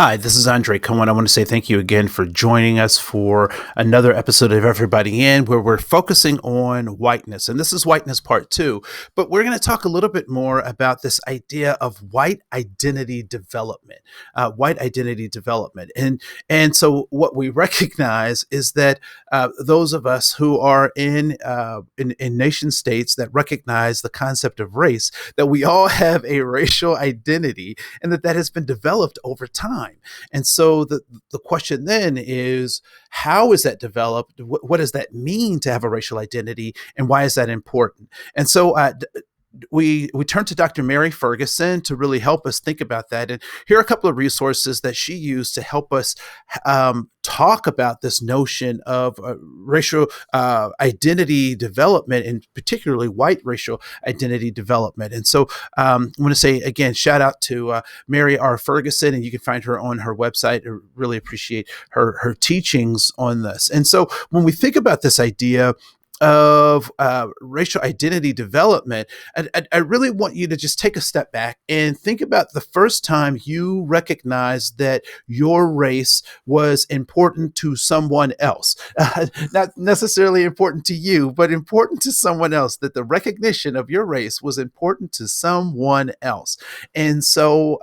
Hi, this is Andre Koen. I want to say thank you again for joining us for another episode of Everybody In, where we're focusing on whiteness. And this is Whiteness Part 2. But we're going to talk a little bit more about this idea of white identity development. White identity development. And so what we recognize is that those of us who are in nation states that recognize the concept of race, that we all have a racial identity and that has been developed over time. And so the question then is, how is that developed? What does that mean to have a racial identity, and why is that important? And so we turn to Dr. Mary Ferguson to really help us think about that. And here are a couple of resources that she used to help us talk about this notion of racial identity development, and particularly white racial identity development. And so I want to say again, shout out to Mary R. Ferguson, and you can find her on her website. I really appreciate her teachings on this. And so when we think about this idea of racial identity development, I really want you to just take a step back and think about the first time you recognized that your race was important to someone else. Not necessarily important to you, but important to someone else, that the recognition of your race was important to someone else. And so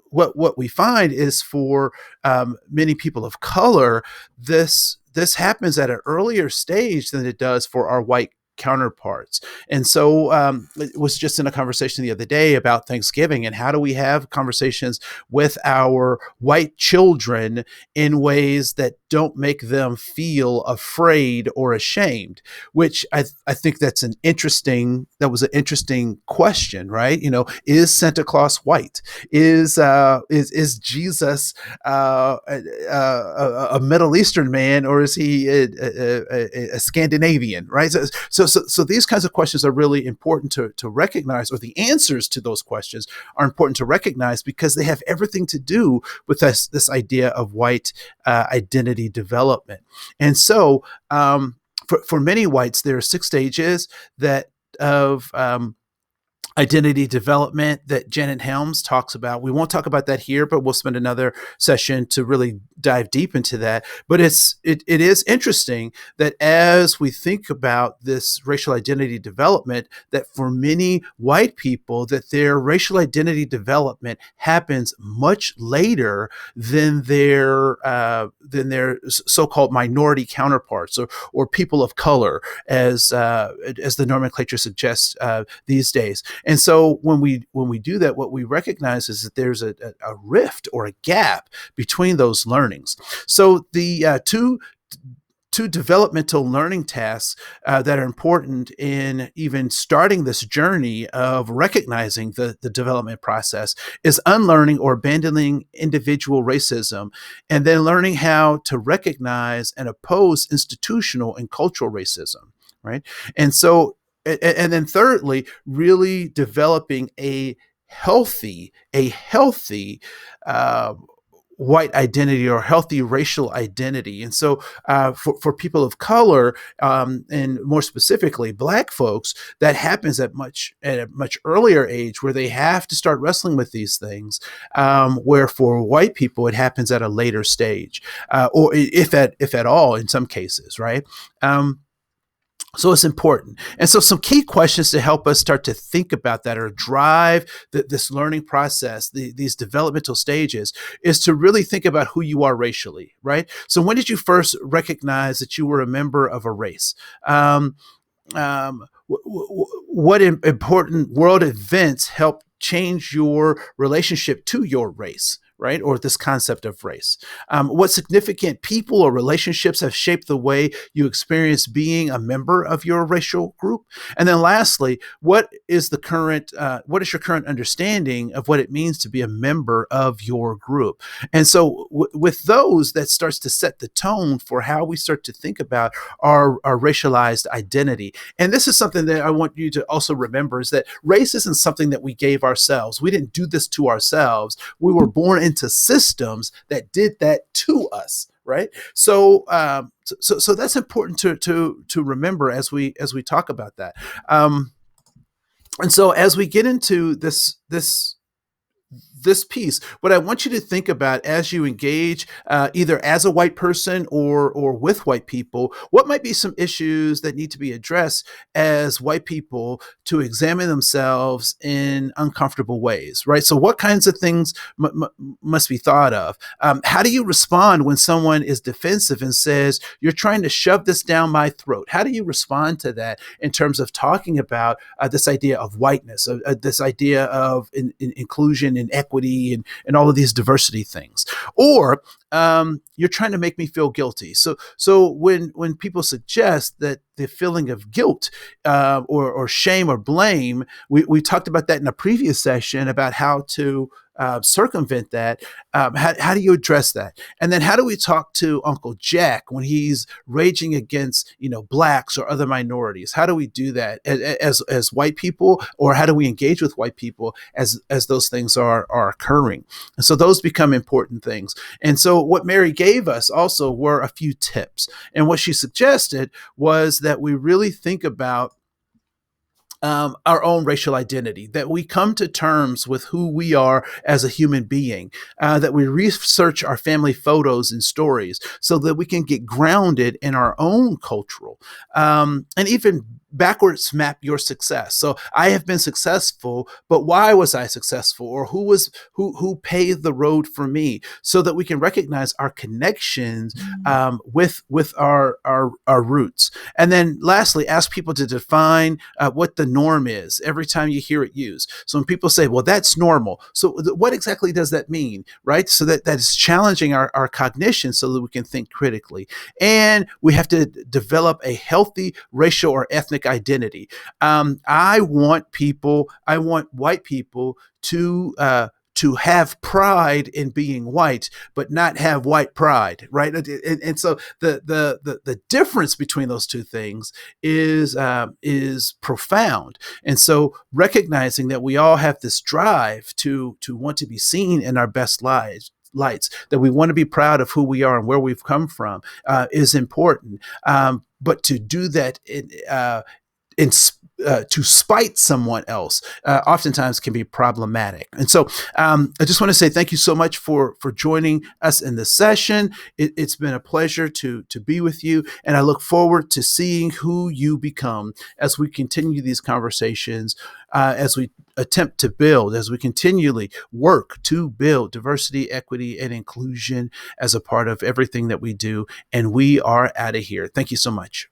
what we find is for many people of color, this happens at an earlier stage than it does for our white counterparts. And so it was just in a conversation the other day about Thanksgiving, and how do we have conversations with our white children in ways that don't make them feel afraid or ashamed, which I think that was an interesting question, right? You know, is Santa Claus white? Is Jesus a Middle Eastern man, or is he a Scandinavian, right? So these kinds of questions are really important to recognize, or the answers to those questions are important to recognize, because they have everything to do with this idea of white identity development. And so for many whites, there are 6 stages of identity development that Janet Helms talks about. We won't talk about that here, but we'll spend another session to really dive deep into that. But it is interesting that as we think about this racial identity development, that for many white people, that their racial identity development happens much later than their so-called minority counterparts, or people of color, as the nomenclature suggests these days. And so when we do that, what we recognize is that there's a rift or a gap between those learnings. So the two developmental learning tasks that are important in even starting this journey of recognizing the development process is unlearning or abandoning individual racism, and then learning how to recognize and oppose institutional and cultural racism, right? And so, and then thirdly, really developing a healthy white identity, or healthy racial identity. And so for people of color, and more specifically Black folks, that happens at a much earlier age, where they have to start wrestling with these things, where for white people it happens at a later stage, or if at all in some cases, right? So it's important. And so some key questions to help us start to think about that, or drive this learning process, these developmental stages, is to really think about who you are racially, right? So when did you first recognize that you were a member of a race? What important world events help change your relationship to your race, right? Or this concept of race. What significant people or relationships have shaped the way you experience being a member of your racial group? And then lastly, what is your current understanding of what it means to be a member of your group? And so with those, that starts to set the tone for how we start to think about our racialized identity. And this is something that I want you to also remember, is that race isn't something that we gave ourselves. We didn't do this to ourselves. We were born into systems that did that to us, right? So so that's important to remember as we talk about that. And so as we get into this piece, what I want you to think about as you engage, either as a white person or with white people, what might be some issues that need to be addressed as white people to examine themselves in uncomfortable ways, right? So, what kinds of things must be thought of? How do you respond when someone is defensive and says, "You're trying to shove this down my throat"? How do you respond to that in terms of talking about this idea of whiteness, this idea of inclusion and equity and all of these diversity things? Or you're trying to make me feel guilty. So when people suggest that the feeling of guilt or shame or blame, we talked about that in a previous session about how to circumvent that. How do you address that? And then how do we talk to Uncle Jack when he's raging against blacks or other minorities? How do we do that as white people, or how do we engage with white people as those things are occurring? And so those become important things. And so what Mary gave us also were a few tips. And what she suggested was that we really think about our own racial identity, that we come to terms with who we are as a human being, that we research our family photos and stories so that we can get grounded in our own cultural and even backwards map your success. So I have been successful, but why was I successful? Or who paved the road for me? So that we can recognize our connections with our roots. And then lastly, ask people to define what the norm is every time you hear it used. So when people say, well, that's normal. So what exactly does that mean, right? So that is challenging our cognition so that we can think critically. And we have to develop a healthy racial or ethnic identity. I want white people to have pride in being white, but not have white pride, right? And so the difference between those two things is profound. And so recognizing that we all have this drive to want to be seen in our best lights, that we want to be proud of who we are and where we've come from, is important. But to do that to spite someone else oftentimes can be problematic. And so I just want to say thank you so much for joining us in this session. It's been a pleasure to be with you, and I look forward to seeing who you become as we continue these conversations, as we attempt to build, as we continually work to build diversity, equity, and inclusion as a part of everything that we do. And we are out of here. Thank you so much.